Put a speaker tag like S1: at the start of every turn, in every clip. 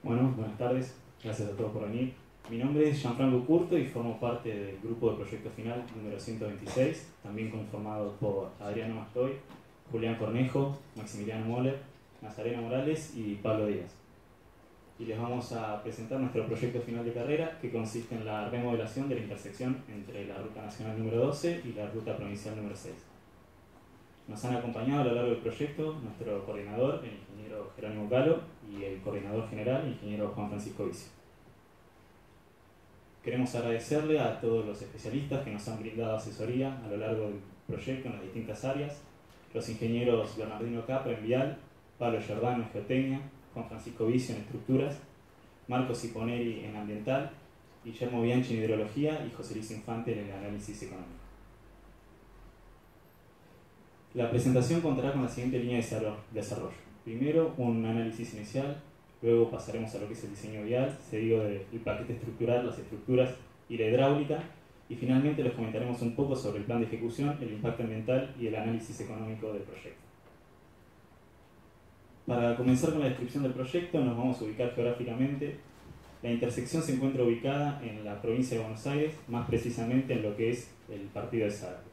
S1: Bueno, buenas tardes, gracias a todos por venir. Mi nombre es Gianfranco Curto y formo parte del grupo de Proyecto Final número 126, también conformado por Adriano Mastoy, Julián Cornejo, Maximiliano Moller, Nazarena Morales y Pablo Díaz. Y les vamos a presentar nuestro proyecto final de carrera, que consiste en la remodelación de la intersección entre la Ruta Nacional número 12 y la Ruta Provincial número 6. Nos han acompañado a lo largo del proyecto nuestro coordinador, el ingeniero Jerónimo Galo, y el coordinador general, el ingeniero Juan Francisco Vicio. Queremos agradecerle a todos los especialistas que nos han brindado asesoría a lo largo del proyecto en las distintas áreas, los ingenieros Bernardino Capa en Vial, Pablo Giordano en Geotecnia, Juan Francisco Vicio en Estructuras, Marcos Ciponeri en Ambiental, Guillermo Bianchi en Hidrología y José Luis Infante en el Análisis Económico. La presentación contará con la siguiente línea de desarrollo. Primero, un análisis inicial, luego pasaremos a lo que es el diseño vial, seguido del paquete estructural, las estructuras y la hidráulica, y finalmente les comentaremos un poco sobre el plan de ejecución, el impacto ambiental y el análisis económico del proyecto. Para comenzar con la descripción del proyecto, nos vamos a ubicar geográficamente. La intersección se encuentra ubicada en la provincia de Buenos Aires, más precisamente en lo que es el partido de Zárate.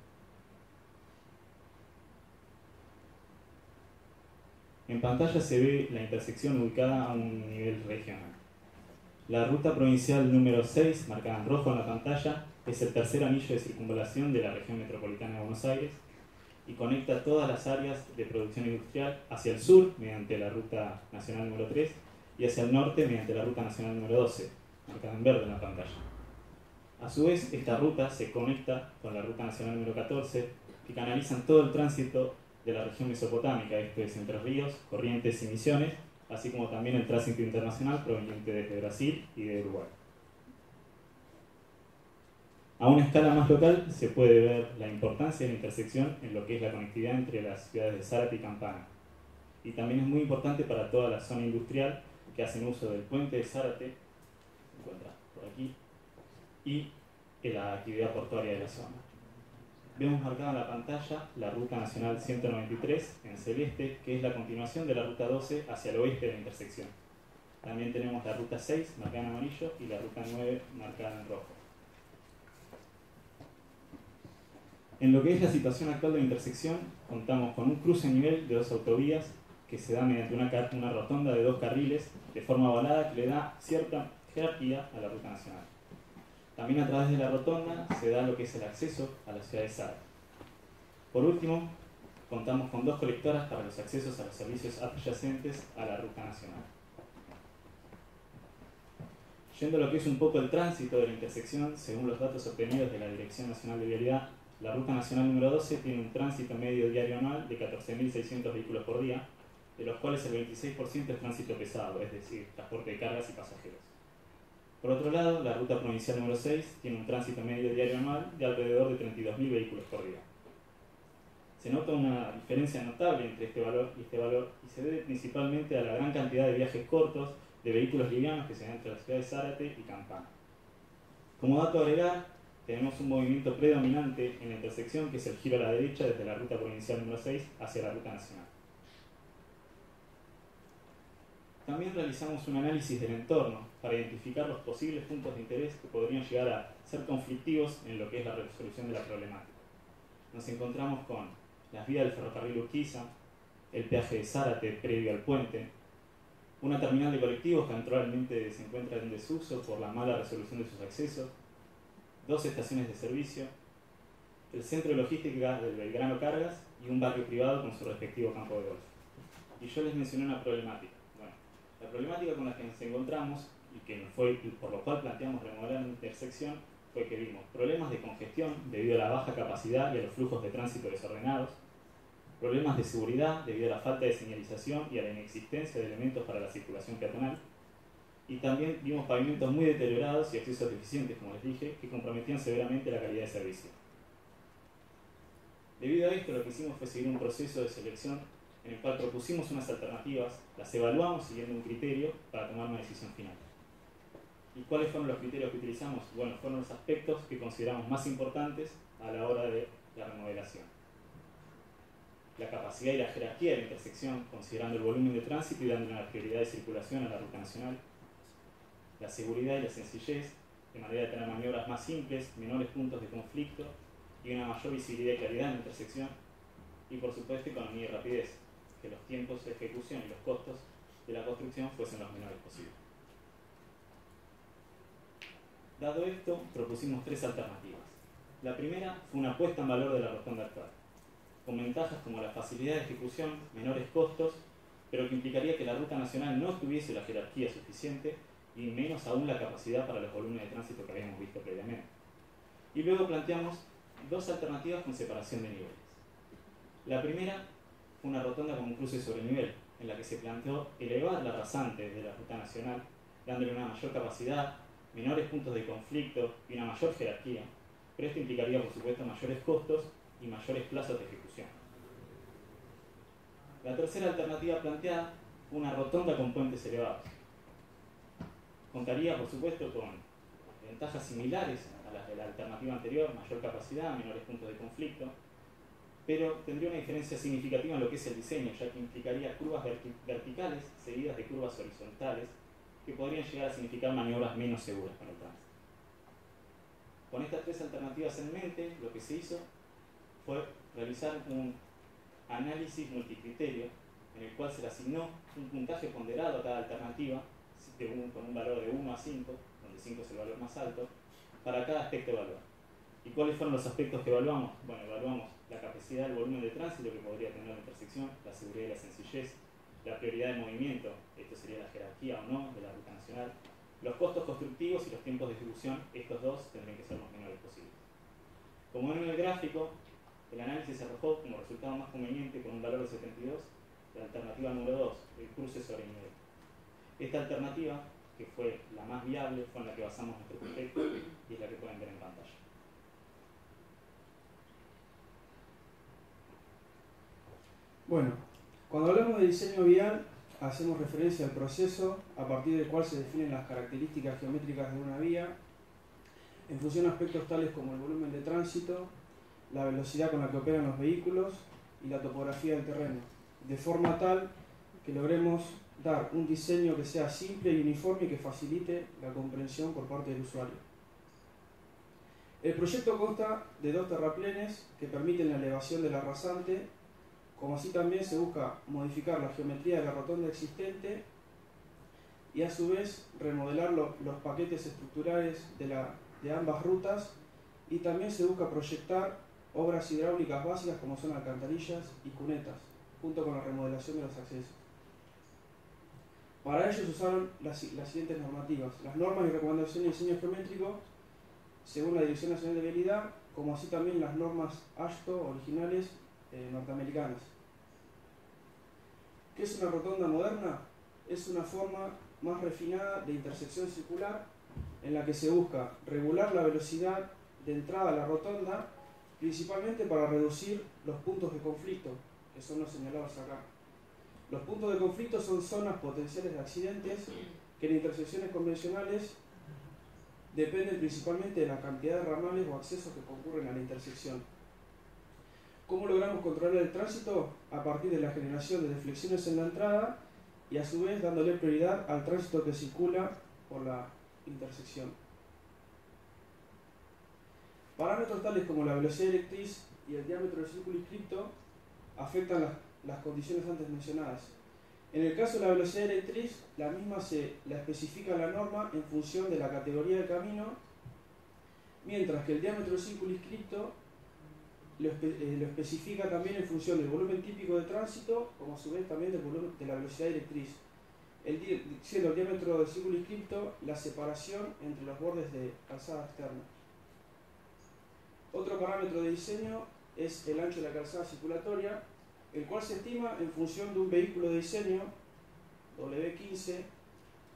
S1: En pantalla se ve la intersección ubicada a un nivel regional. La ruta provincial número 6, marcada en rojo en la pantalla, es el tercer anillo de circunvalación de la región metropolitana de Buenos Aires y conecta todas las áreas de producción industrial hacia el sur mediante la ruta nacional número 3 y hacia el norte mediante la ruta nacional número 12, marcada en verde en la pantalla. A su vez, esta ruta se conecta con la ruta nacional número 14, que canalizan todo el tránsito de la región mesopotámica, esto es Entre Ríos, Corrientes y Misiones, así como también el tránsito internacional proveniente desde Brasil y de Uruguay. A una escala más local se puede ver la importancia de la intersección en lo que es la conectividad entre las ciudades de Zárate y Campana. Y también es muy importante para toda la zona industrial que hacen uso del puente de Zárate, se encuentra por aquí, y en la actividad portuaria de la zona. Vemos marcada en la pantalla la Ruta Nacional 193 en celeste, que es la continuación de la Ruta 12 hacia el oeste de la intersección. También tenemos la Ruta 6 marcada en amarillo y la Ruta 9 marcada en rojo. En lo que es la situación actual de la intersección, contamos con un cruce a nivel de dos autovías que se da mediante una rotonda de dos carriles de forma ovalada que le da cierta jerarquía a la Ruta Nacional. También a través de la rotonda se da lo que es el acceso a la ciudad de Zárate. Por último, contamos con dos colectoras para los accesos a los servicios adyacentes a la ruta nacional. Yendo a lo que es un poco el tránsito de la intersección, según los datos obtenidos de la Dirección Nacional de Vialidad, la ruta nacional número 12 tiene un tránsito medio diario anual de 14.600 vehículos por día, de los cuales el 26% es tránsito pesado, es decir, transporte de cargas y pasajeros. Por otro lado, la ruta provincial número 6 tiene un tránsito medio diario anual de alrededor de 32.000 vehículos por día. Se nota una diferencia notable entre este valor y se debe principalmente a la gran cantidad de viajes cortos de vehículos livianos que se dan entre la ciudad de Zárate y Campana. Como dato a agregar, tenemos un movimiento predominante en la intersección que es el giro a la derecha desde la ruta provincial número 6 hacia la ruta nacional. También realizamos un análisis del entorno para identificar los posibles puntos de interés que podrían llegar a ser conflictivos en lo que es la resolución de la problemática. Nos encontramos con las vías del ferrocarril Urquiza, el peaje de Zárate previo al puente, una terminal de colectivos que actualmente se encuentra en desuso por la mala resolución de sus accesos, dos estaciones de servicio, el centro de logística del Belgrano Cargas y un barrio privado con su respectivo campo de golf. Y yo les mencioné una problemática. La problemática con la que nos encontramos y que fue por lo cual planteamos remodelar la intersección fue que vimos problemas de congestión debido a la baja capacidad y a los flujos de tránsito desordenados, problemas de seguridad debido a la falta de señalización y a la inexistencia de elementos para la circulación peatonal, y también vimos pavimentos muy deteriorados y accesos deficientes, como les dije, que comprometían severamente la calidad de servicio. Debido a esto, lo que hicimos fue seguir un proceso de selección en el cual propusimos unas alternativas, las evaluamos siguiendo un criterio para tomar una decisión final. ¿Y cuáles fueron los criterios que utilizamos? Bueno, fueron los aspectos que consideramos más importantes a la hora de la remodelación. La capacidad y la jerarquía de la intersección, considerando el volumen de tránsito y dando una prioridad de circulación a la ruta nacional. la seguridad y la sencillez, de manera de tener maniobras más simples, menores puntos de conflicto y una mayor visibilidad y claridad en la intersección, y por supuesto economía y rapidez, que los tiempos de ejecución y los costos de la construcción fuesen los menores posibles. Dado esto, propusimos tres alternativas. La primera fue una puesta en valor de la rotonda actual, con ventajas como la facilidad de ejecución, menores costos, pero que implicaría que la ruta nacional no tuviese la jerarquía suficiente y menos aún la capacidad para los volúmenes de tránsito que habíamos visto previamente. Y luego planteamos dos alternativas con separación de niveles. La primera fue una rotonda con un cruce sobre nivel, en la que se planteó elevar la rasante de la ruta nacional, dándole una mayor capacidad, menores puntos de conflicto y una mayor jerarquía, pero esto implicaría por supuesto mayores costos y mayores plazos de ejecución. La tercera alternativa planteada fue una rotonda con puentes elevados. Contaría por supuesto con ventajas similares a las de la alternativa anterior, mayor capacidad, menores puntos de conflicto, pero tendría una diferencia significativa en lo que es el diseño, ya que implicaría curvas verticales seguidas de curvas horizontales que podrían llegar a significar maniobras menos seguras para el tránsito. Con estas tres alternativas en mente, lo que se hizo fue realizar un análisis multicriterio en el cual se le asignó un puntaje ponderado a cada alternativa con un valor de 1 a 5, donde 5 es el valor más alto, para cada aspecto evaluado. ¿Y cuáles fueron los aspectos que evaluamos? Bueno, evaluamos la capacidad del volumen de tránsito que podría tener la intersección, la seguridad y la sencillez, la prioridad de movimiento, esto sería la jerarquía o no de la ruta nacional, los costos constructivos y los tiempos de ejecución, estos dos tendrían que ser los menores posibles. Como ven en el gráfico, el análisis se arrojó como resultado más conveniente con un valor de 72, la alternativa número 2, el cruce sobre nivel. Esta alternativa, que fue la más viable, fue en la que basamos nuestro proyecto y es la que pueden ver en pantalla.
S2: Bueno, cuando hablamos de diseño vial, hacemos referencia al proceso a partir del cual se definen las características geométricas de una vía en función de aspectos tales como el volumen de tránsito, la velocidad con la que operan los vehículos y la topografía del terreno, de forma tal que logremos dar un diseño que sea simple y uniforme y que facilite la comprensión por parte del usuario. El proyecto consta de dos terraplenes que permiten la elevación de la rasante, como así también se busca modificar la geometría de la rotonda existente y a su vez remodelar los paquetes estructurales de ambas rutas, y también se busca proyectar obras hidráulicas básicas como son alcantarillas y cunetas, junto con la remodelación de los accesos. Para ello se usaron las siguientes normativas: las normas y recomendaciones de diseño geométrico según la Dirección Nacional de Vialidad, como así también las normas AASHTO originales norteamericanas. ¿Qué es una rotonda moderna? Es una forma más refinada de intersección circular en la que se busca regular la velocidad de entrada a la rotonda, principalmente para reducir los puntos de conflicto, que son los señalados acá. Los puntos de conflicto son zonas potenciales de accidentes que en intersecciones convencionales dependen principalmente de la cantidad de ramales o accesos que concurren a la intersección. ¿Cómo logramos controlar el tránsito? A partir de la generación de deflexiones en la entrada y a su vez dándole prioridad al tránsito que circula por la intersección. Parámetros tales como la velocidad directriz y el diámetro del círculo inscripto afectan las condiciones antes mencionadas. En el caso de la velocidad directriz, la misma la especifica la norma en función de la categoría de camino, mientras que el diámetro del círculo inscripto lo especifica también en función del volumen típico de tránsito, como a su vez también del volumen de la velocidad directriz, siendo el diámetro del círculo inscripto la separación entre los bordes de calzada externa. Otro parámetro de diseño es el ancho de la calzada circulatoria, el cual se estima en función de un vehículo de diseño W15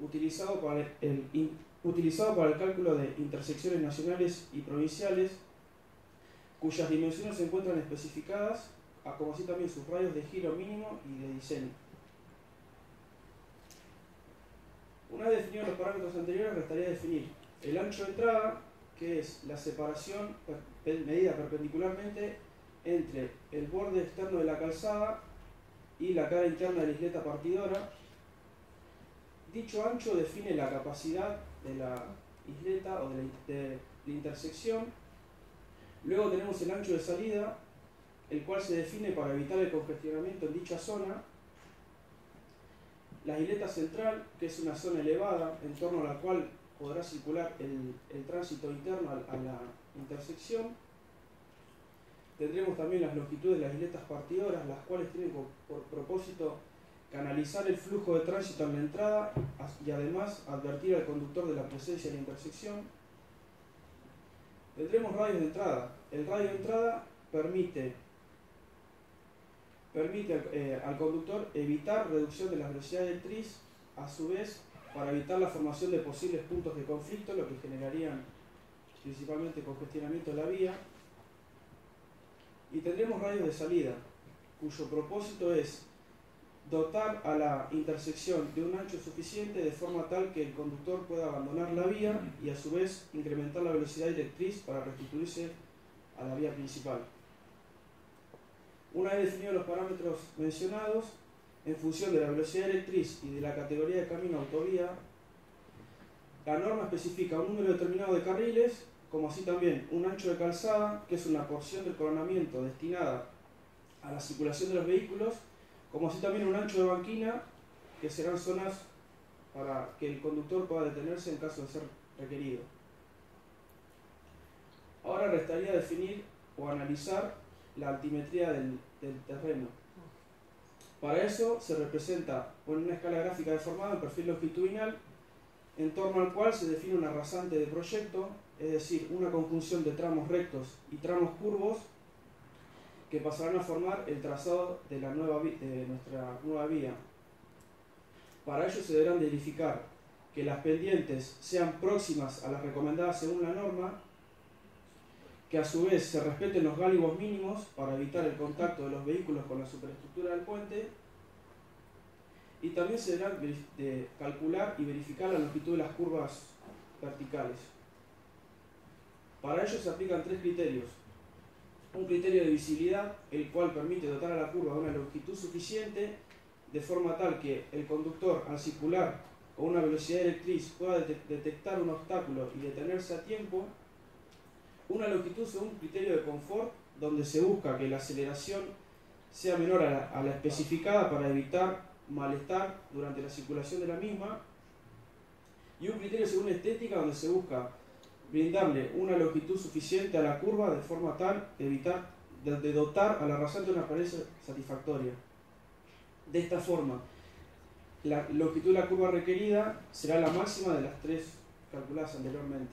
S2: utilizado para el cálculo de intersecciones nacionales y provinciales, cuyas dimensiones se encuentran especificadas, como así también sus radios de giro mínimo y de diseño. Una vez definidos los parámetros anteriores, restaría definir el ancho de entrada, que es la separación medida perpendicularmente entre el borde externo de la calzada y la cara interna de la isleta partidora, Dicho ancho define la capacidad de la isleta o de la intersección. Luego tenemos el ancho de salida, el cual se define para evitar el congestionamiento en dicha zona. La isleta central, que es una zona elevada en torno a la cual podrá circular el tránsito interno a la intersección. Tendremos también las longitudes de las isletas partidoras, las cuales tienen por propósito canalizar el flujo de tránsito en la entrada y además advertir al conductor de la presencia de la intersección. Tendremos radios de entrada. El radio de entrada permite al conductor evitar reducción de la velocidad directriz, a su vez para evitar la formación de posibles puntos de conflicto, lo que generarían principalmente congestionamiento de la vía. Y tendremos radios de salida, cuyo propósito es dotar a la intersección de un ancho suficiente de forma tal que el conductor pueda abandonar la vía y a su vez incrementar la velocidad directriz para restituirse a la vía principal. Una vez definidos los parámetros mencionados, en función de la velocidad directriz y de la categoría de camino autovía, la norma especifica un número determinado de carriles, como así también un ancho de calzada, que es una porción del coronamiento destinada a la circulación de los vehículos, como así también un ancho de banquina, que serán zonas para que el conductor pueda detenerse en caso de ser requerido. Ahora restaría definir o analizar la altimetría del terreno. Para eso se representa con una escala gráfica deformada en perfil longitudinal, en torno al cual se define una rasante de proyecto, es decir, una conjunción de tramos rectos y tramos curvos que pasarán a formar el trazado de nuestra nueva vía. Para ello se deberán verificar que las pendientes sean próximas a las recomendadas según la norma, que a su vez se respeten los gálibos mínimos para evitar el contacto de los vehículos con la superestructura del puente, y también se deberán calcular y verificar la longitud de las curvas verticales. Para ello se aplican tres criterios. Un criterio de visibilidad, el cual permite dotar a la curva de una longitud suficiente, de forma tal que el conductor, al circular con una velocidad directriz, pueda detectar un obstáculo y detenerse a tiempo. Una longitud según criterio de confort, donde se busca que la aceleración sea menor a la especificada para evitar malestar durante la circulación de la misma. Y un criterio según estética, donde se busca brindarle una longitud suficiente a la curva de forma tal de dotar a la rasante de una apariencia satisfactoria. De esta forma, la longitud de la curva requerida será la máxima de las tres calculadas anteriormente.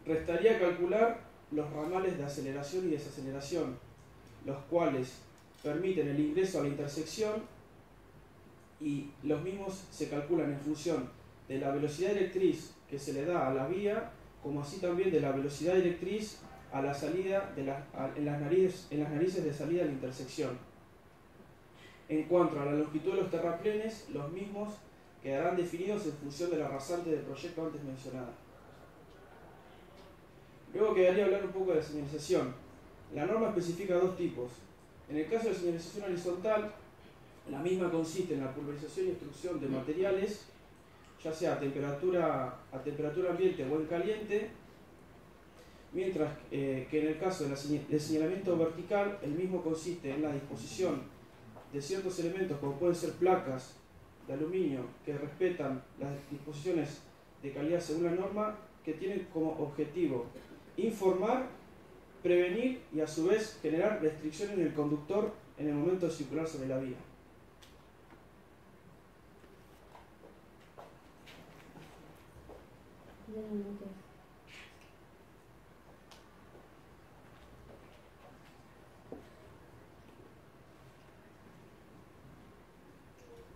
S2: Restaría calcular los ramales de aceleración y desaceleración, los cuales permiten el ingreso a la intersección, y los mismos se calculan en función de la velocidad directriz que se le da a la vía, como así también de la velocidad directriz a la salida en las narices de salida de la intersección. En cuanto a la longitud de los terraplenes, los mismos quedarán definidos en función de la rasante del proyecto antes mencionada. Luego quedaría hablar un poco de la señalización. La norma especifica dos tipos. En el caso de señalización horizontal, la misma consiste en la pulverización y extrusión de materiales, ya sea a temperatura ambiente o en caliente, mientras que en el caso del señalamiento vertical, el mismo consiste en la disposición de ciertos elementos, como pueden ser placas de aluminio, que respetan las disposiciones de calidad según la norma, que tienen como objetivo informar, prevenir y a su vez generar restricciones en el conductor en el momento de circular sobre la vía.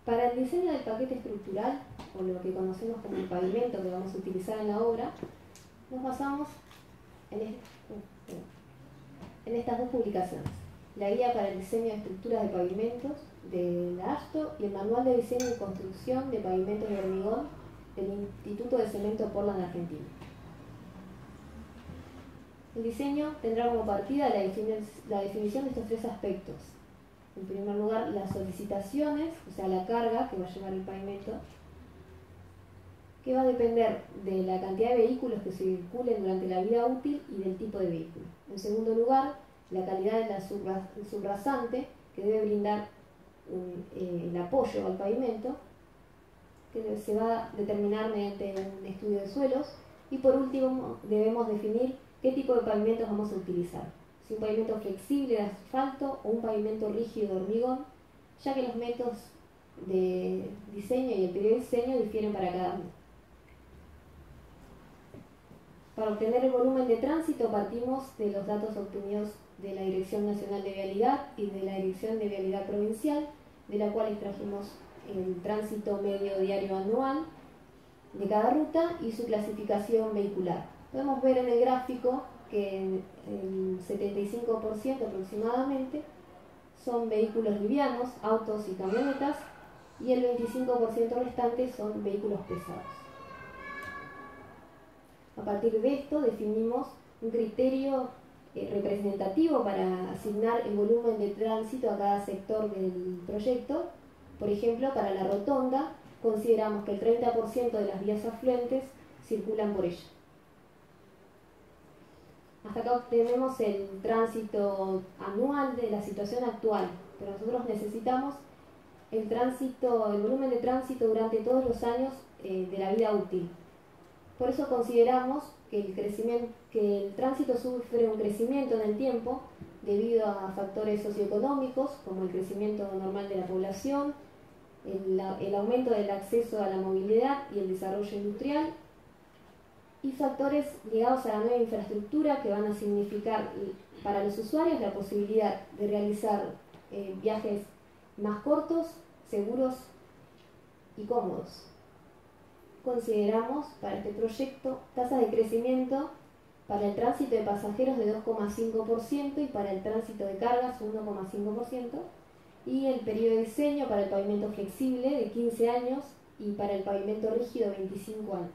S3: Para el diseño del paquete estructural, o lo que conocemos como el pavimento que vamos a utilizar en la obra, nos basamos en estas dos publicaciones: la guía para el diseño de estructuras de pavimentos de la ASTO y el manual de diseño y construcción de pavimentos de hormigón del Instituto de Cemento Portland, Argentina. El diseño tendrá como partida la definición de estos tres aspectos: En primer lugar, las solicitaciones, o sea, la carga que va a llevar el pavimento, que va a depender de la cantidad de vehículos que circulen durante la vida útil y del tipo de vehículo. En segundo lugar, la calidad de la subrasante, que debe brindar el apoyo al pavimento, que se va a determinar mediante un estudio de suelos. Y por último, debemos definir qué tipo de pavimentos vamos a utilizar. Si un pavimento flexible de asfalto o un pavimento rígido de hormigón, ya que los métodos de diseño y el periodo de diseño difieren para cada uno. Para obtener el volumen de tránsito partimos de los datos obtenidos de la Dirección Nacional de Vialidad y de la Dirección de Vialidad Provincial, de la cual extrajimos el tránsito medio diario anual de cada ruta y su clasificación vehicular. Podemos ver en el gráfico que el 75% aproximadamente son vehículos livianos, autos y camionetas, y el 25% restante son vehículos pesados. A partir de esto definimos un criterio representativo para asignar el volumen de tránsito a cada sector del proyecto. Por ejemplo, para la rotonda consideramos que el 30% de las vías afluentes circulan por ella. Hasta acá obtenemos el tránsito anual de la situación actual, pero nosotros necesitamos el volumen de tránsito durante todos los años de la vida útil. Por eso consideramos que el tránsito sufre un crecimiento en el tiempo debido a factores socioeconómicos como el crecimiento normal de la población, el aumento del acceso a la movilidad y el desarrollo industrial, y factores ligados a la nueva infraestructura que van a significar para los usuarios la posibilidad de realizar viajes más cortos, seguros y cómodos. Consideramos para este proyecto tasas de crecimiento para el tránsito de pasajeros de 2,5% y para el tránsito de cargas 1,5%, y el periodo de diseño para el pavimento flexible de 15 años y para el pavimento rígido 25 años.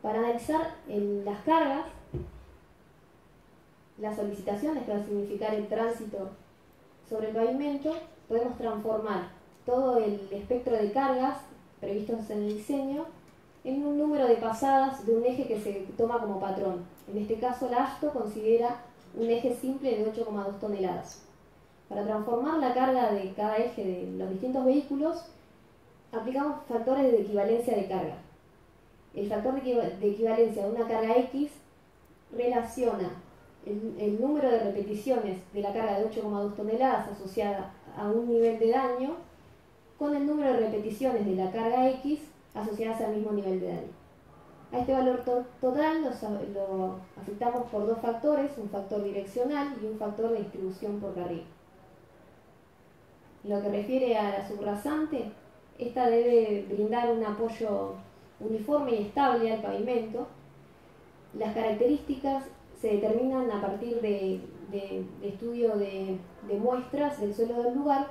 S3: Para analizar las cargas, las solicitaciones que va a significar el tránsito sobre el pavimento, podemos transformar todo el espectro de cargas previstos en el diseño en un número de pasadas de un eje que se toma como patrón. En este caso, la ASTO considera un eje simple de 8,2 toneladas. Para transformar la carga de cada eje de los distintos vehículos, aplicamos factores de equivalencia de carga. El factor de equivalencia de una carga X relaciona el número de repeticiones de la carga de 8,2 toneladas asociada a un nivel de daño con el número de repeticiones de la carga X asociadas al mismo nivel de daño. A este valor total lo afectamos por dos factores, un factor direccional y un factor de distribución por carril. En lo que refiere a la subrasante, esta debe brindar un apoyo uniforme y estable al pavimento. Las características se determinan a partir de estudio de muestras del suelo del lugar,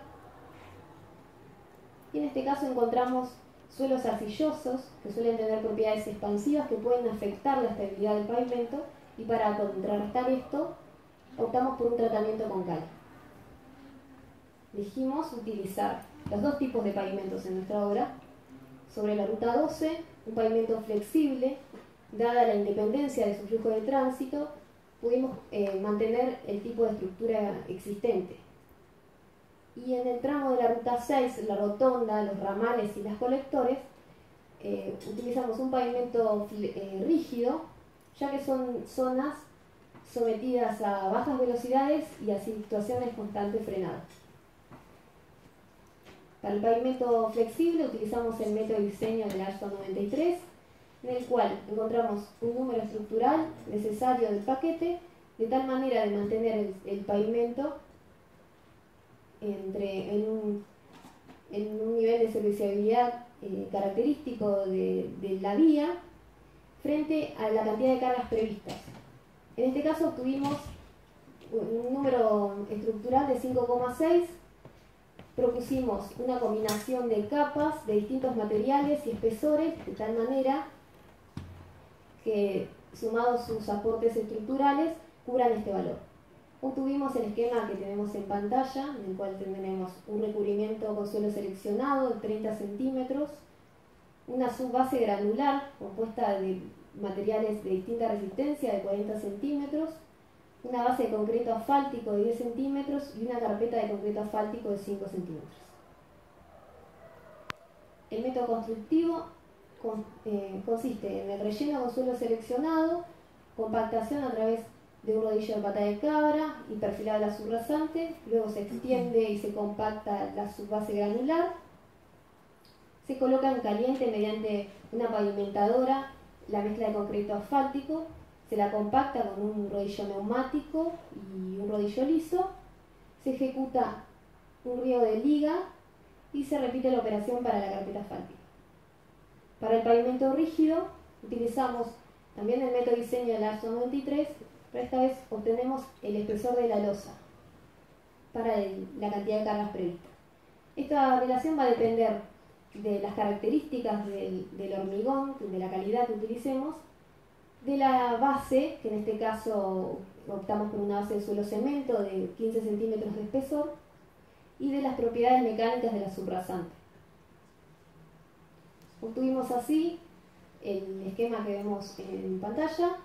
S3: y en este caso encontramos suelos arcillosos que suelen tener propiedades expansivas que pueden afectar la estabilidad del pavimento, y para contrarrestar esto optamos por un tratamiento con cal. Elegimos utilizar los dos tipos de pavimentos en nuestra obra. Sobre la ruta 12, un pavimento flexible. Dada la independencia de su flujo de tránsito, pudimos mantener el tipo de estructura existente. Y en el tramo de la ruta 6, la rotonda, los ramales y las colectores, utilizamos un pavimento rígido, ya que son zonas sometidas a bajas velocidades y a situaciones constantes frenadas. Para el pavimento flexible utilizamos el método de diseño de la ASTO 93, en el cual encontramos un número estructural necesario del paquete, de tal manera de mantener el pavimento en un nivel de serviciabilidad característico de la vía frente a la cantidad de cargas previstas. En este caso obtuvimos un número estructural de 5,6. Propusimos una combinación de capas de distintos materiales y espesores, de tal manera que, sumados sus aportes estructurales, cubran este valor. Obtuvimos el esquema que tenemos en pantalla, en el cual tendremos un recubrimiento con suelo seleccionado de 30 centímetros, una subbase granular compuesta de materiales de distinta resistencia de 40 centímetros, una base de concreto asfáltico de 10 centímetros y una carpeta de concreto asfáltico de 5 centímetros. El método constructivo consiste en el relleno con suelo seleccionado, compactación a través de un rodillo de pata de cabra y perfilado la subrasante, luego se extiende y se compacta la subbase granular, se coloca en caliente mediante una pavimentadora la mezcla de concreto asfáltico, se la compacta con un rodillo neumático y un rodillo liso, se ejecuta un riego de liga y se repite la operación para la carpeta asfáltica. Para el pavimento rígido utilizamos también el método de diseño del ASTO 93, pero esta vez obtenemos el espesor de la losa para la cantidad de cargas previstas. Esta relación va a depender de las características del hormigón, de la calidad que utilicemos, de la base, que en este caso optamos por una base de suelo cemento de 15 centímetros de espesor, y de las propiedades mecánicas de la subrasante. Obtuvimos así el esquema que vemos en pantalla: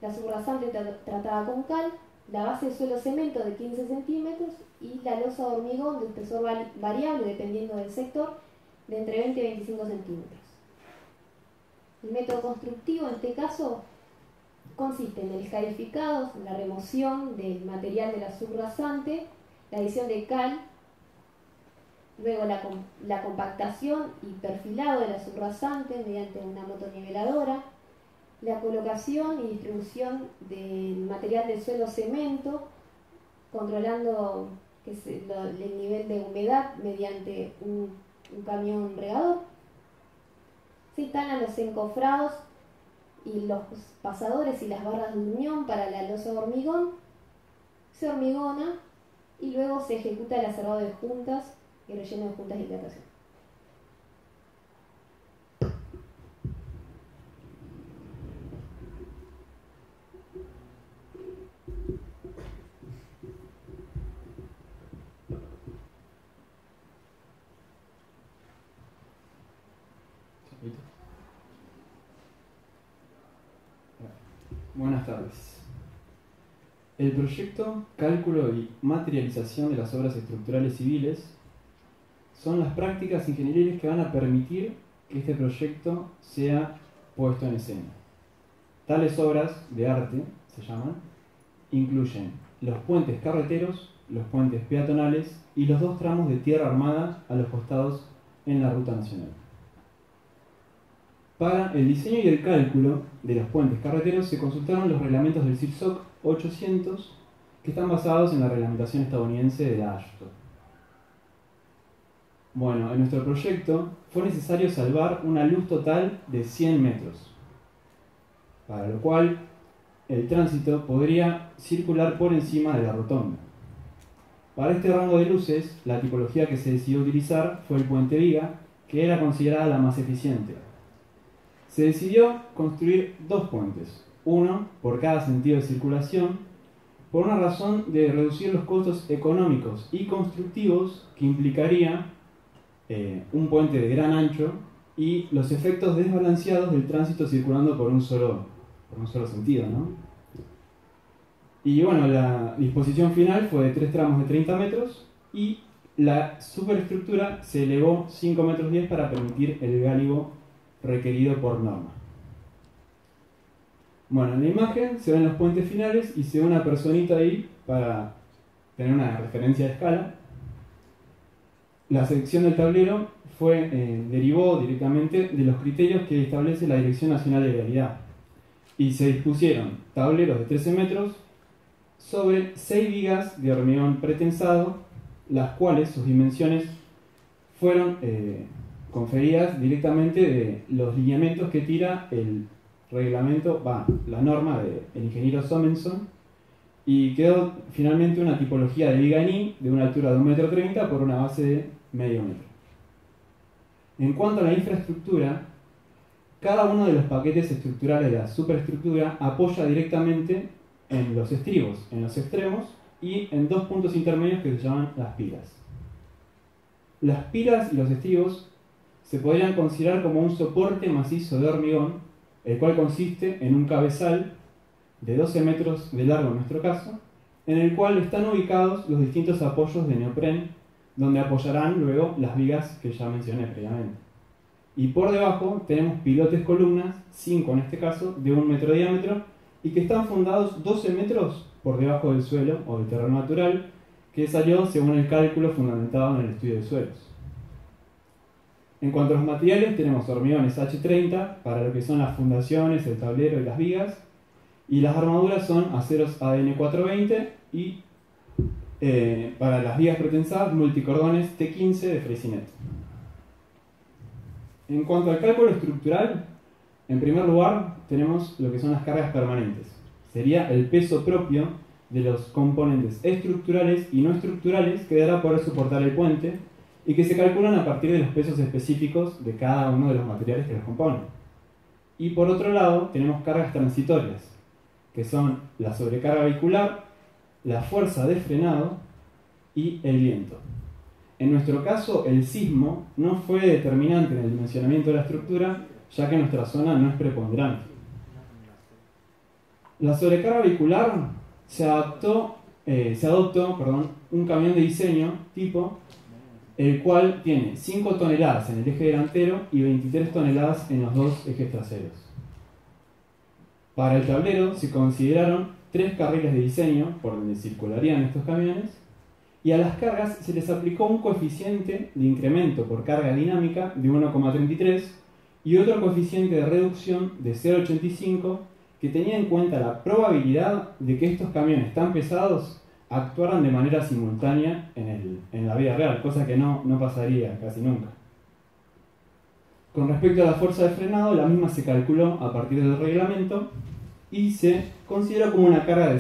S3: la subrasante tratada con cal, la base de suelo cemento de 15 centímetros y la losa de hormigón de espesor variable dependiendo del sector de entre 20 y 25 centímetros. El método constructivo en este caso consiste en el escarificado, la remoción del material de la subrasante, la adición de cal, luego la compactación y perfilado de la subrasante mediante una motoniveladora, la colocación y distribución del material del suelo cemento, controlando el nivel de humedad mediante un camión regador. Se instalan los encofrados y los pasadores y las barras de unión para la losa de hormigón, se hormigona y luego se ejecuta el aserrado de juntas y relleno de juntas de hidratación.
S4: Buenas tardes. El proyecto, cálculo y materialización de las obras estructurales civiles son las prácticas ingenieriles que van a permitir que este proyecto sea puesto en escena. Tales obras de arte, se llaman, incluyen los puentes carreteros, los puentes peatonales y los 2 tramos de tierra armada a los costados en la ruta nacional. Para el diseño y el cálculo de los puentes carreteros se consultaron los reglamentos del CIRSOC 800, que están basados en la reglamentación estadounidense de la AASHTO. Bueno, en nuestro proyecto fue necesario salvar una luz total de 100 metros, para lo cual el tránsito podría circular por encima de la rotonda. Para este rango de luces, la tipología que se decidió utilizar fue el puente viga, que era considerada la más eficiente. Se decidió construir 2 puentes, uno por cada sentido de circulación, por una razón de reducir los costos económicos y constructivos que implicaría un puente de gran ancho y los efectos desbalanceados del tránsito circulando por un solo sentido, ¿no? Y bueno, la disposición final fue de 3 tramos de 30 metros y la superestructura se elevó 5 metros 10 para permitir el gálibo requerido por norma. Bueno, en la imagen se ven los puentes finales y se ve una personita ahí para tener una referencia de escala. La selección del tablero derivó directamente de los criterios que establece la Dirección Nacional de Vialidad y se dispusieron tableros de 13 metros sobre 6 vigas de hormigón pretensado, las cuales sus dimensiones fueron conferidas directamente de los lineamientos que tira el reglamento, la norma del ingeniero Somenson, y quedó finalmente una tipología de viga en I de una altura de 1,30 m por una base de medio metro. En cuanto a la infraestructura, cada uno de los paquetes estructurales de la superestructura apoya directamente en los estribos, en los extremos y en dos puntos intermedios que se llaman las pilas. Las pilas y los estribos se podrían considerar como un soporte macizo de hormigón, el cual consiste en un cabezal de 12 metros de largo en nuestro caso, en el cual están ubicados los distintos apoyos de neopren, donde apoyarán luego las vigas que ya mencioné previamente. Y por debajo tenemos pilotes columnas, 5 en este caso, de 1 metro de diámetro, y que están fundados 12 metros por debajo del suelo o del terreno natural, que salió según el cálculo fundamentado en el estudio de suelos. En cuanto a los materiales, tenemos hormigones H30 para lo que son las fundaciones, el tablero y las vigas, y las armaduras son aceros ADN 420 y para las vigas pretensadas, multicordones T15 de Freycinet. En cuanto al cálculo estructural, en primer lugar tenemos lo que son las cargas permanentes. Sería el peso propio de los componentes estructurales y no estructurales que dará poder soportar el puente y que se calculan a partir de los pesos específicos de cada uno de los materiales que los componen. Y por otro lado tenemos cargas transitorias, que son la sobrecarga vehicular, la fuerza de frenado y el viento. En nuestro caso, el sismo no fue determinante en el dimensionamiento de la estructura, ya que nuestra zona no es preponderante. La sobrecarga vehicular se adoptó un camión de diseño tipo, el cual tiene 5 toneladas en el eje delantero y 23 toneladas en los dos ejes traseros. Para el tablero se consideraron 3 carriles de diseño por donde circularían estos camiones, y a las cargas se les aplicó un coeficiente de incremento por carga dinámica de 1,33 y otro coeficiente de reducción de 0,85 que tenía en cuenta la probabilidad de que estos camiones tan pesados actuaran de manera simultánea en la vida real, cosa que no pasaría casi nunca. Con respecto a la fuerza de frenado, la misma se calculó a partir del reglamento y se considera como una carga de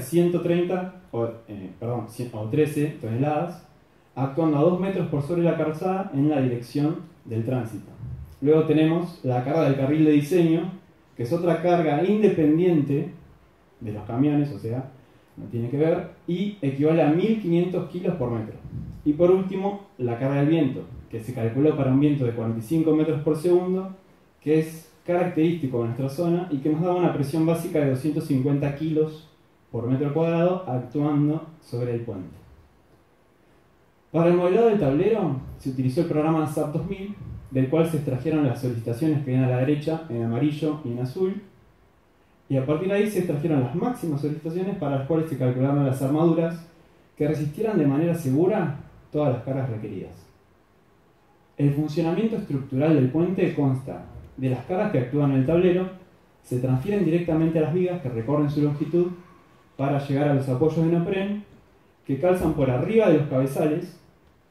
S4: 13 toneladas, actuando a 2 metros por sobre la calzada en la dirección del tránsito. Luego tenemos la carga del carril de diseño, que es otra carga independiente de los camiones, o sea, no tiene que ver, y equivale a 1500 kilos por metro. Y por último, la carga del viento, que se calculó para un viento de 45 metros por segundo, que es característico de nuestra zona y que nos daba una presión básica de 250 kilos por metro cuadrado actuando sobre el puente. Para el modelado del tablero se utilizó el programa SAP 2000, del cual se extrajeron las solicitaciones que ven a la derecha en amarillo y en azul, y a partir de ahí se extrajeron las máximas solicitaciones para las cuales se calcularon las armaduras que resistieran de manera segura todas las cargas requeridas. El funcionamiento estructural del puente consta de las cargas que actúan en el tablero, se transfieren directamente a las vigas que recorren su longitud para llegar a los apoyos de neopren, que calzan por arriba de los cabezales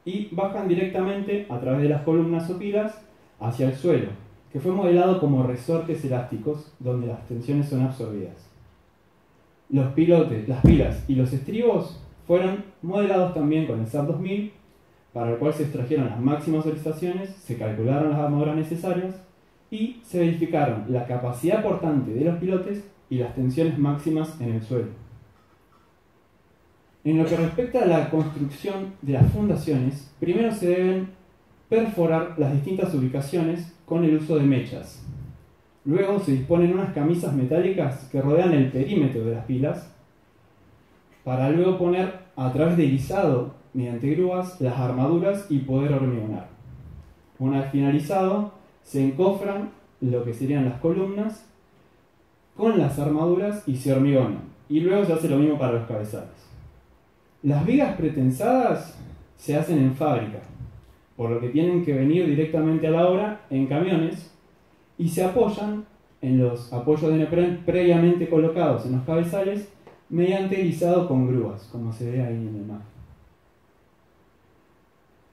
S4: y bajan directamente a través de las columnas o pilas hacia el suelo, que fue modelado como resortes elásticos donde las tensiones son absorbidas. Los pilotes, las pilas y los estribos fueron modelados también con el SAP 2000, para el cual se extrajeron las máximas solicitaciones, se calcularon las armaduras necesarias y se verificaron la capacidad portante de los pilotes y las tensiones máximas en el suelo. En lo que respecta a la construcción de las fundaciones, primero se deben perforar las distintas ubicaciones con el uso de mechas. Luego se disponen unas camisas metálicas que rodean el perímetro de las pilas para luego poner a través de guisado mediante grúas las armaduras y poder hormigonar. Una vez finalizado, se encofran lo que serían las columnas con las armaduras y se hormigonan. Y luego se hace lo mismo para los cabezales. Las vigas pretensadas se hacen en fábrica, por lo que tienen que venir directamente a la obra en camiones y se apoyan en los apoyos de neopren previamente colocados en los cabezales mediante guisado con grúas, como se ve ahí en la imagen.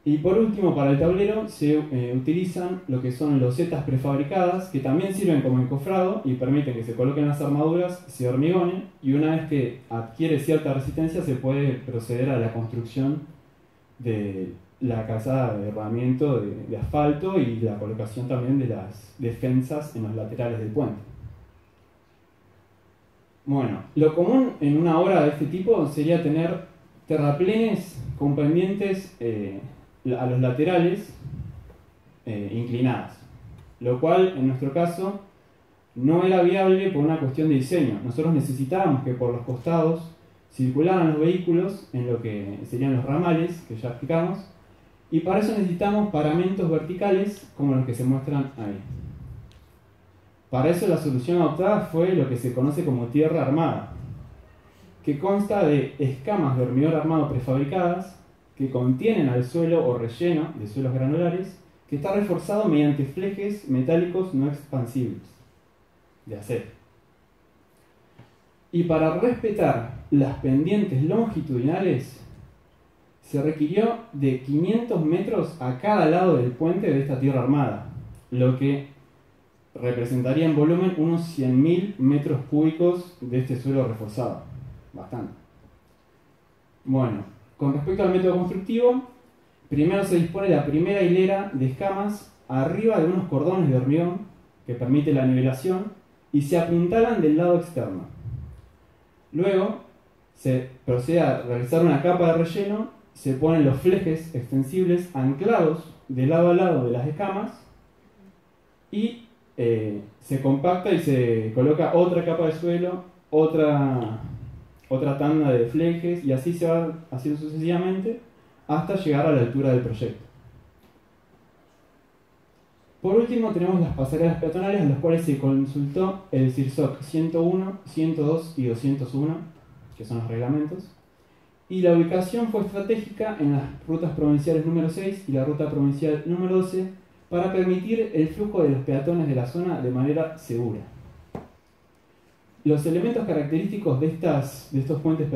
S4: Y por último, para el tablero se utilizan lo que son losetas prefabricadas, que también sirven como encofrado y permiten que se coloquen las armaduras, se hormigonen, y una vez que adquiere cierta resistencia se puede proceder a la construcción de la calzada de rodamiento de asfalto y la colocación también de las defensas en los laterales del puente. Bueno, lo común en una obra de este tipo sería tener terraplenes con pendientes a los laterales inclinadas, lo cual en nuestro caso no era viable por una cuestión de diseño. Nosotros necesitábamos que por los costados circularan los vehículos en lo que serían los ramales, que ya explicamos, y para eso necesitamos paramentos verticales como los que se muestran ahí. Para eso la solución adoptada fue lo que se conoce como tierra armada, que consta de escamas de hormigón armado prefabricadas que contienen al suelo o relleno de suelos granulares que está reforzado mediante flejes metálicos no expansibles de acero. Y para respetar las pendientes longitudinales se requirió de 500 metros a cada lado del puente de esta tierra armada, lo que representaría en volumen unos 100.000 metros cúbicos de este suelo reforzado. Bastante. Bueno, con respecto al método constructivo, primero se dispone la primera hilera de escamas arriba de unos cordones de hormigón que permite la nivelación y se apuntalan del lado externo. Luego se procede a realizar una capa de relleno, se ponen los flejes extensibles anclados de lado a lado de las escamas y se compacta y se coloca otra capa de suelo, otra tanda de flejes y así se va haciendo sucesivamente hasta llegar a la altura del proyecto. Por último tenemos las pasarelas peatonales a las cuales se consultó el CIRSOC 101, 102 y 201, que son los reglamentos, y la ubicación fue estratégica en las rutas provinciales número 6 y la ruta provincial número 12 para permitir el flujo de los peatones de la zona de manera segura. Los elementos característicos de estos puentes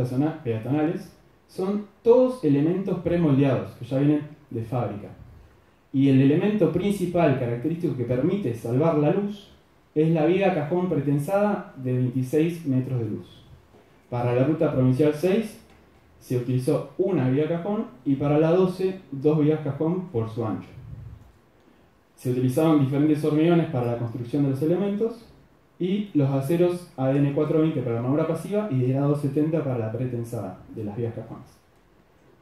S4: peatonales son todos elementos premoldeados, que ya vienen de fábrica. Y el elemento principal característico que permite salvar la luz es la viga cajón pretensada de 26 metros de luz. Para la ruta provincial 6 se utilizó una viga cajón y para la 12 dos vigas cajón por su ancho. Se utilizaron diferentes hormigones para la construcción de los elementos y los aceros ADN 420 para la armadura pasiva y de grado 70 para la pretensada de las vigas cajones.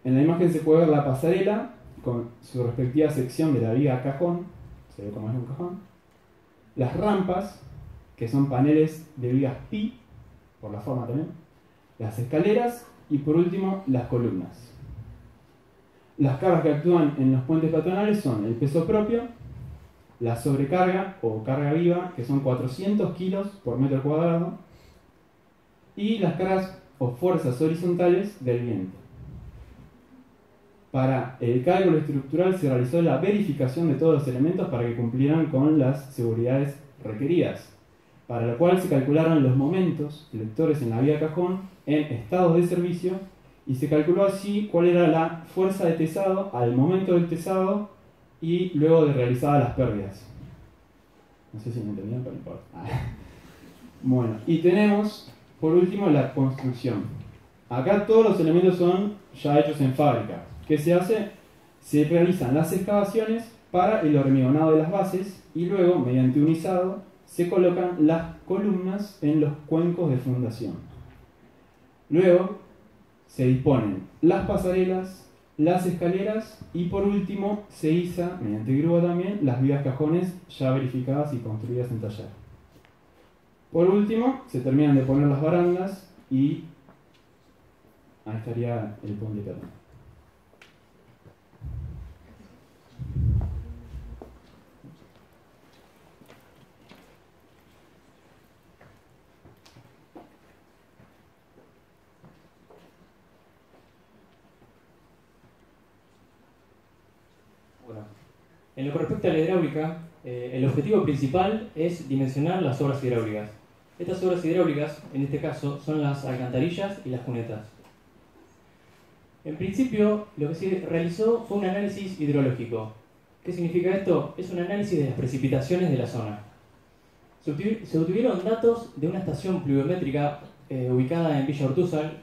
S4: En la imagen se puede ver la pasarela con su respectiva sección de la viga cajón, se ve como es un cajón, las rampas, que son paneles de vigas pi, por la forma también, las escaleras y por último las columnas. Las cargas que actúan en los puentes peatonales son el peso propio, la sobrecarga o carga viva, que son 400 kilos por metro cuadrado, y las cargas o fuerzas horizontales del viento. Para el cálculo estructural se realizó la verificación de todos los elementos para que cumplieran con las seguridades requeridas, para lo cual se calcularon los momentos lectores en la viga cajón en estados de servicio y se calculó así cuál era la fuerza de tesado al momento del tesado y luego de realizadas las pérdidas. No sé si me entendían, pero no importa. Bueno, y tenemos por último la construcción. Acá todos los elementos son ya hechos en fábrica. ¿Qué se hace? Se realizan las excavaciones para el hormigonado de las bases y luego, mediante un izado, se colocan las columnas en los cuencos de fundación. Luego se disponen las pasarelas, las escaleras y por último se iza, mediante grúa también, las vigas cajones ya verificadas y construidas en taller. Por último, se terminan de poner las barandas y ahí estaría el puente peatonal.
S5: En lo que respecta a la hidráulica, el objetivo principal es dimensionar las obras hidráulicas. Estas obras hidráulicas, en este caso, son las alcantarillas y las cunetas. En principio, lo que se realizó fue un análisis hidrológico. ¿Qué significa esto? Es un análisis de las precipitaciones de la zona. Se obtuvieron datos de una estación pluviométrica ubicada en Villa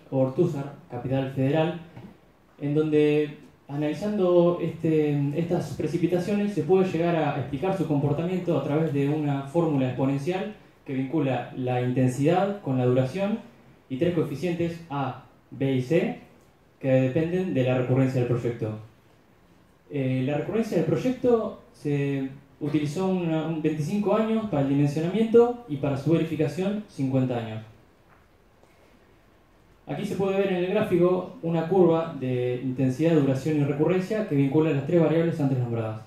S5: Ortúzar, capital federal, en donde Analizando estas precipitaciones se puede llegar a explicar su comportamiento a través de una fórmula exponencial que vincula la intensidad con la duración y tres coeficientes A, B y C que dependen de la recurrencia del proyecto. La recurrencia del proyecto se utilizó 25 años para el dimensionamiento y para su verificación 50 años. Aquí se puede ver en el gráfico una curva de intensidad, duración y recurrencia que vincula las tres variables antes nombradas.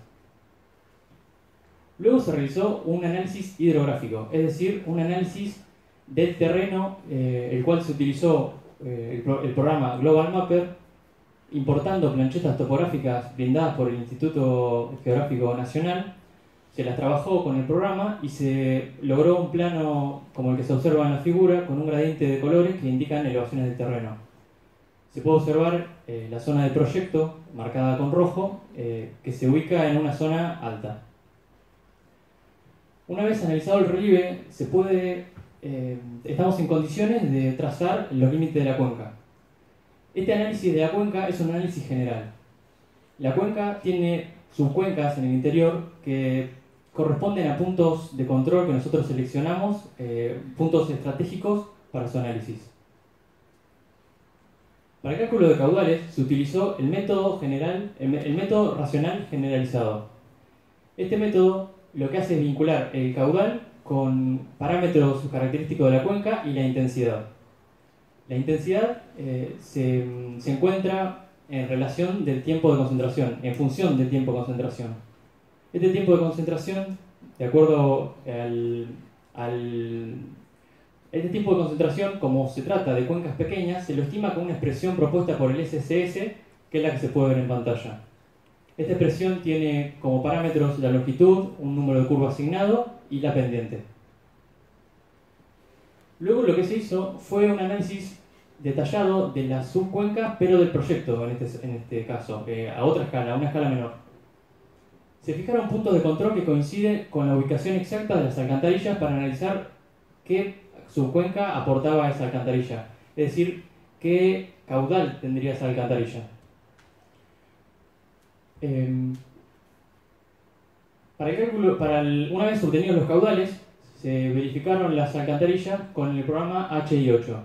S5: Luego se realizó un análisis hidrográfico, es decir, un análisis del terreno, el cual se utilizó el programa Global Mapper, importando planchetas topográficas brindadas por el Instituto Geográfico Nacional. Se las trabajó con el programa y se logró un plano como el que se observa en la figura, con un gradiente de colores que indican elevaciones del terreno. Se puede observar la zona del proyecto, marcada con rojo, que se ubica en una zona alta. Una vez analizado el relieve, estamos en condiciones de trazar los límites de la cuenca. Este análisis de la cuenca es un análisis general. La cuenca tiene subcuencas en el interior que corresponden a puntos de control que nosotros seleccionamos, puntos estratégicos para su análisis. Para el cálculo de caudales se utilizó el método racional generalizado. Este método lo que hace es vincular el caudal con parámetros característicos de la cuenca y la intensidad. La intensidad se encuentra en relación del tiempo de concentración, en función del tiempo de concentración. Este tiempo de concentración, de acuerdo este tipo de concentración, como se trata de cuencas pequeñas, se lo estima con una expresión propuesta por el SCS, que es la que se puede ver en pantalla. Esta expresión tiene como parámetros la longitud, un número de curva asignado y la pendiente. Luego lo que se hizo fue un análisis detallado de las subcuencas, pero del proyecto en este caso, a otra escala, a una escala menor. Se fijaron puntos de control que coinciden con la ubicación exacta de las alcantarillas para analizar qué subcuenca aportaba a esa alcantarilla, es decir, qué caudal tendría esa alcantarilla. Una vez obtenidos los caudales, se verificaron las alcantarillas con el programa HI8.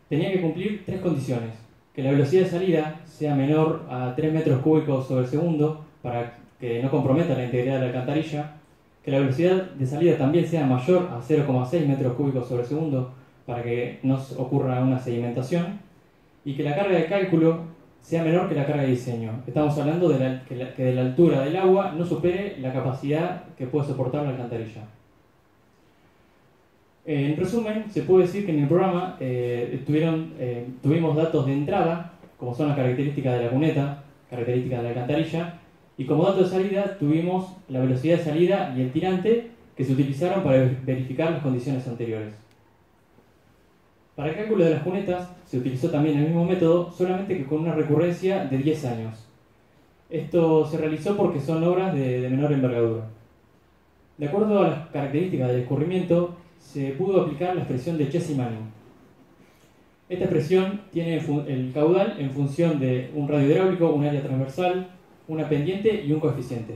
S5: Tenía que cumplir tres condiciones: que la velocidad de salida sea menor a 3 metros cúbicos sobre segundo para que no comprometa la integridad de la alcantarilla, que la velocidad de salida también sea mayor a 0,6 metros cúbicos sobre segundo para que no ocurra una sedimentación, y que la carga de cálculo sea menor que la carga de diseño. Estamos hablando de que de la altura del agua no supere la capacidad que puede soportar la alcantarilla. En resumen, se puede decir que en el programa tuvimos datos de entrada, como son las características de la cuneta, características de la alcantarilla, y como dato de salida tuvimos la velocidad de salida y el tirante que se utilizaron para verificar las condiciones anteriores. Para el cálculo de las cunetas se utilizó también el mismo método, solamente que con una recurrencia de 10 años. Esto se realizó porque son obras de menor envergadura. De acuerdo a las características del escurrimiento, se pudo aplicar la expresión de Chess-Manning. Esta expresión tiene el caudal en función de un radio hidráulico, un área transversal, una pendiente y un coeficiente.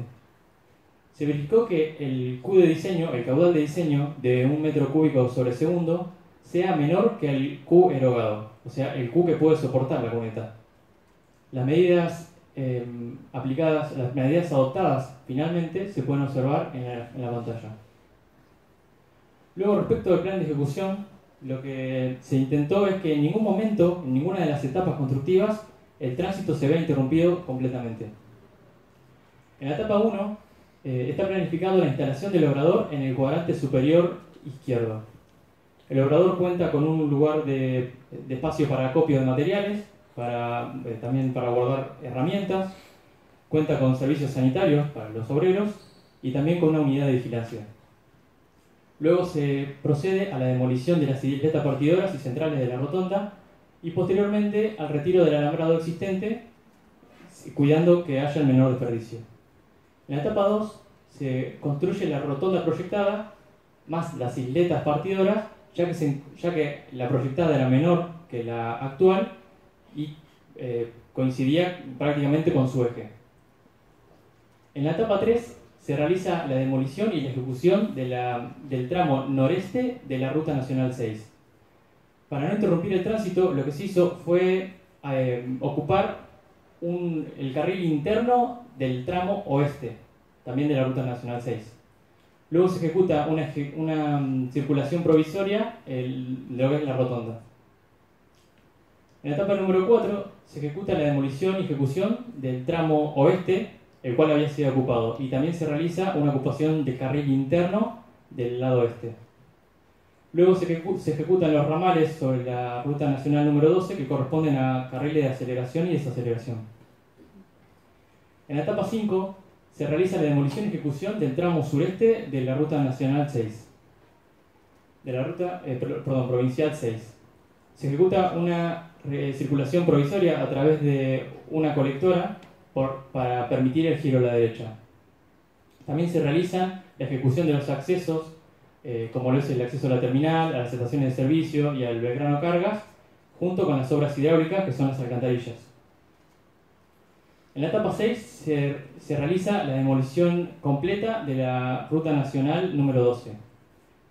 S5: Se verificó que el Q de diseño, el caudal de diseño de 1 metro cúbico sobre segundo, sea menor que el Q erogado, o sea, el Q que puede soportar la cuneta. Las medidas aplicadas, las medidas adoptadas finalmente se pueden observar en la pantalla. Luego, respecto del plan de ejecución, lo que se intentó es que en ningún momento, en ninguna de las etapas constructivas, el tránsito se vea interrumpido completamente. En la etapa 1 está planificado la instalación del obrador en el cuadrante superior izquierdo. El obrador cuenta con un lugar de espacio para acopio de materiales, también para guardar herramientas, cuenta con servicios sanitarios para los obreros y también con una unidad de vigilancia. Luego se procede a la demolición de las isletas partidoras y centrales de la rotonda y posteriormente al retiro del alambrado existente, cuidando que haya el menor desperdicio. En la etapa 2 se construye la rotonda proyectada más las isletas partidoras, ya que la proyectada era menor que la actual y coincidía prácticamente con su eje. En la etapa 3 se realiza la demolición y la ejecución del tramo noreste de la Ruta Nacional 6. Para no interrumpir el tránsito, lo que se hizo fue ocupar el carril interno del tramo oeste, también de la Ruta Nacional 6. Luego se ejecuta una circulación provisoria de lo que es la rotonda. En la etapa número 4 se ejecuta la demolición y ejecución del tramo oeste, el cual había sido ocupado, y también se realiza una ocupación de carril interno del lado oeste. Luego se ejecutan los ramales sobre la Ruta Nacional número 12 que corresponden a carriles de aceleración y desaceleración. En la etapa 5 se realiza la demolición y ejecución del tramo sureste de la Ruta Nacional 6, de la Ruta Provincial 6. Se ejecuta una circulación provisoria a través de una colectora para permitir el giro a la derecha. También se realiza la ejecución de los accesos, como lo es el acceso a la terminal, a las estaciones de servicio y al Belgrano Cargas, junto con las obras hidráulicas que son las alcantarillas. En la etapa 6 se realiza la demolición completa de la Ruta Nacional número 12.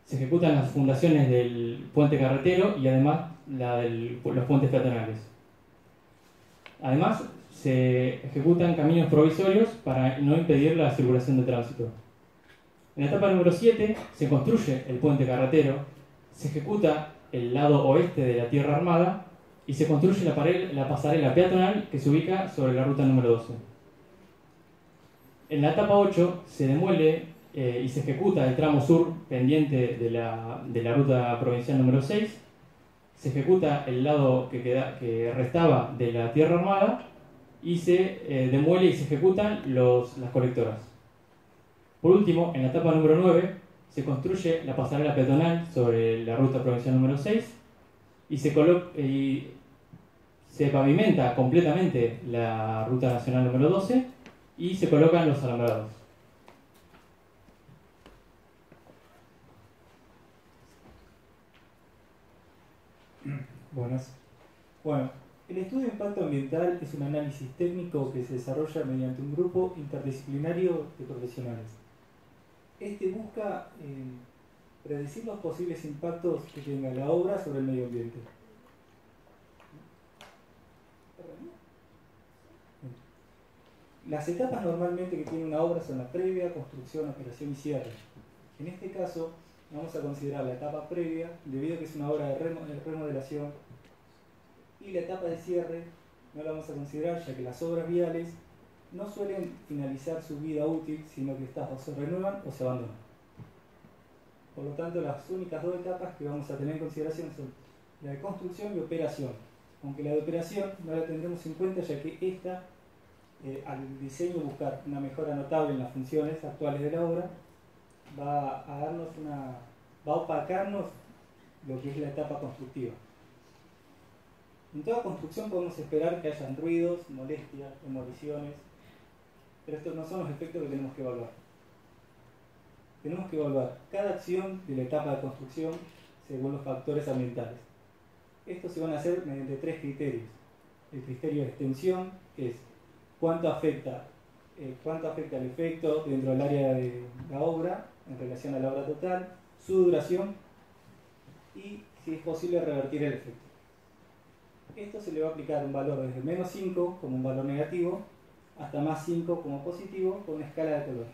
S5: Se ejecutan las fundaciones del puente carretero y además los puentes peatonales. Además, se ejecutan caminos provisorios para no impedir la circulación de tránsito. En la etapa número 7 se construye el puente carretero, se ejecuta el lado oeste de la Tierra Armada y se construye la pasarela peatonal que se ubica sobre la ruta número 12. En la etapa 8 se demuele y se ejecuta el tramo sur pendiente de la ruta provincial número 6, se ejecuta el lado que restaba de la Tierra Armada y se demuele y se ejecutan las colectoras. Por último, en la etapa número 9 se construye la pasarela peatonal sobre la ruta provincial número 6 y se pavimenta completamente la ruta nacional número 12 y se colocan los alambrados.
S6: Buenas. Bueno, el estudio de impacto ambiental es un análisis técnico que se desarrolla mediante un grupo interdisciplinario de profesionales. Este busca predecir los posibles impactos que tenga la obra sobre el medio ambiente. Las etapas normalmente que tiene una obra son la previa, construcción, operación y cierre. En este caso vamos a considerar la etapa previa debido a que es una obra de remodelación, y la etapa de cierre no la vamos a considerar ya que las obras viales no suelen finalizar su vida útil, sino que estas o se renuevan o se abandonan. Por lo tanto, las únicas dos etapas que vamos a tener en consideración son la de construcción y operación, aunque la de operación no la tendremos en cuenta ya que esta, al diseño buscar una mejora notable en las funciones actuales de la obra, va a opacarnos lo que es la etapa constructiva. En toda construcción podemos esperar que hayan ruidos, molestias, demoliciones, pero estos no son los efectos que tenemos que evaluar. Tenemos que evaluar cada acción de la etapa de construcción según los factores ambientales. Estos se van a hacer mediante tres criterios. El criterio de extensión, que es cuánto afecta el efecto dentro del área de la obra en relación a la obra total, su duración y si es posible revertir el efecto. Esto se le va a aplicar un valor desde menos 5 como un valor negativo hasta más 5 como positivo con una escala de colores.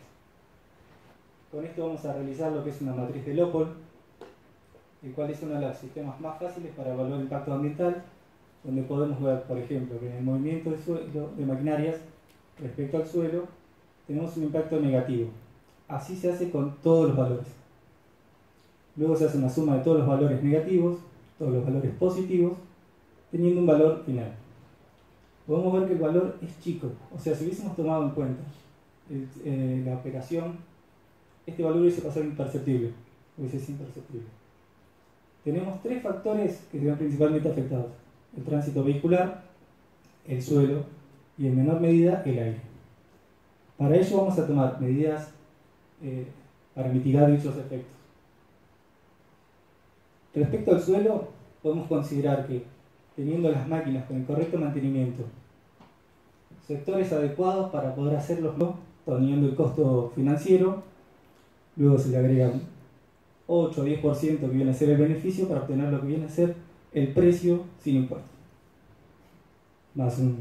S6: Con esto vamos a realizar lo que es una matriz de Lopol, el cual es uno de los sistemas más fáciles para evaluar el impacto ambiental, donde podemos ver, por ejemplo, que en el movimiento de maquinarias respecto al suelo tenemos un impacto negativo. Así se hace con todos los valores. Luego se hace una suma de todos los valores negativos, todos los valores positivos, teniendo un valor final. Podemos ver que el valor es chico, o sea, si hubiésemos tomado en cuenta la operación, este valor hubiese pasado imperceptible, hubiese sido imperceptible. Tenemos tres factores que serían principalmente afectados: el tránsito vehicular, el suelo y en menor medida el aire. Para ello vamos a tomar medidas para mitigar dichos efectos. Respecto al suelo, podemos considerar que teniendo las máquinas con el correcto mantenimiento, sectores adecuados para poder hacerlos, teniendo el costo financiero, luego se le agrega un 8 o 10% que viene a ser el beneficio para obtener lo que viene a ser el precio sin impuestos, más un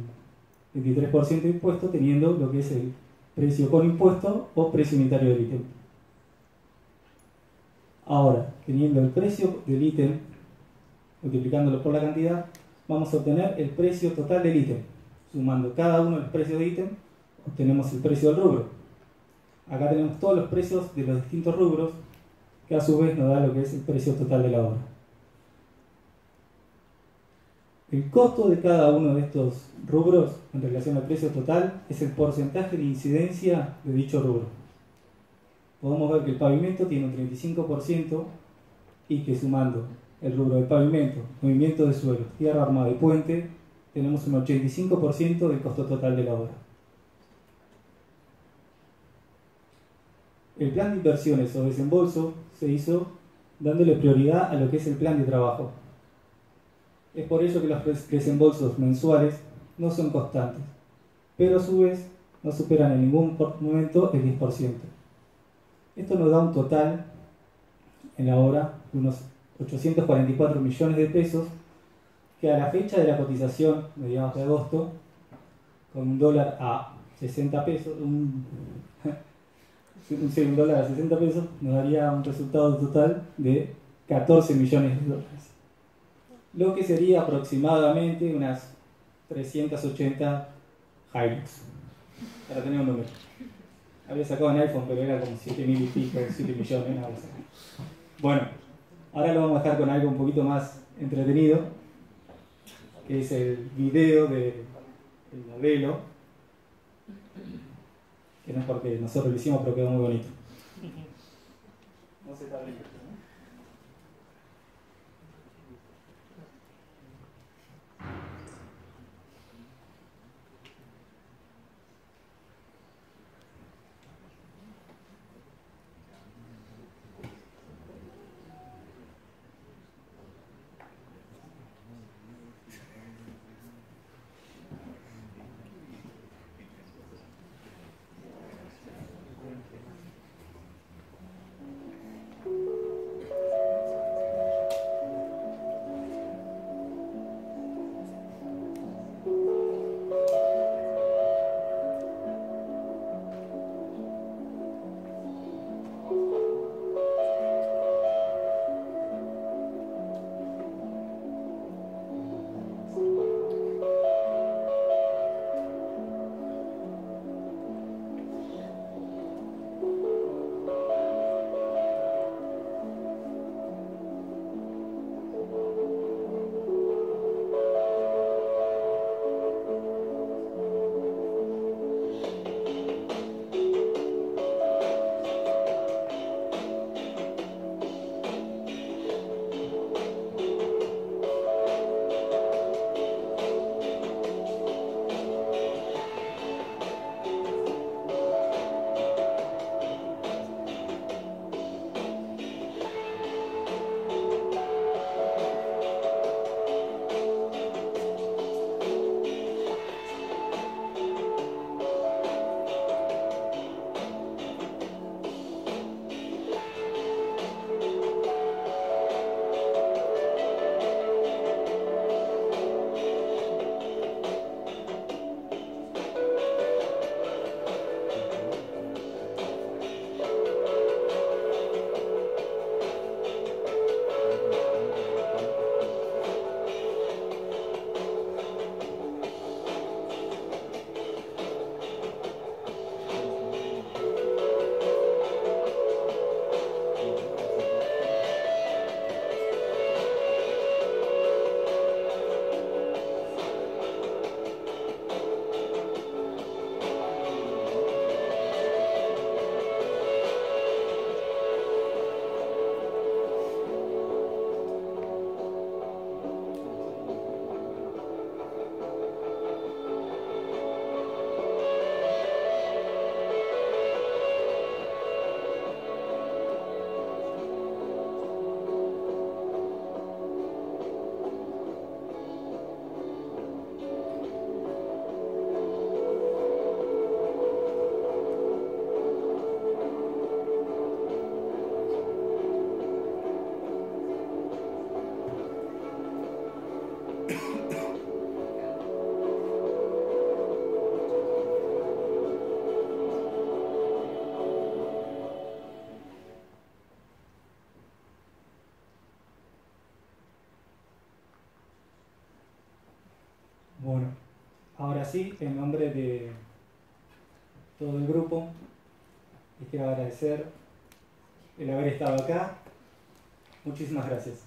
S6: 23% de impuesto, teniendo lo que es el precio con impuesto o precio unitario del ítem. Ahora, teniendo el precio del ítem, multiplicándolo por la cantidad, vamos a obtener el precio total del ítem. Sumando cada uno de los precios de ítem, obtenemos el precio del rubro. Acá tenemos todos los precios de los distintos rubros, que a su vez nos da lo que es el precio total de la obra. El costo de cada uno de estos rubros en relación al precio total es el porcentaje de incidencia de dicho rubro. Podemos ver que el pavimento tiene un 35% y que sumando el rubro de pavimento, movimiento de suelo, tierra armada y puente, tenemos un 85% del costo total de la obra. El plan de inversiones o desembolso se hizo dándole prioridad a lo que es el plan de trabajo. Es por ello que los desembolsos mensuales no son constantes, pero a su vez no superan en ningún momento el 10%. Esto nos da un total en la obra de unos 844 millones de pesos, que a la fecha de la cotización, mediados de agosto, con un dólar a 60 pesos, un dólar a 60 pesos, nos daría un resultado total de 14 millones de dólares. Lo que sería aproximadamente unas 380 Hilux, para tener un número. Había sacado en iPhone, pero era como 7.000 y pico, 7 millones, nada más. Bueno, ahora lo vamos a dejar con algo un poquito más entretenido, que es el video del modelo, que no es porque nosotros lo hicimos, pero quedó muy bonito. No se está riendo, ¿no? Bueno, ahora sí, en nombre de todo el grupo, les quiero agradecer el haber estado acá. Muchísimas gracias.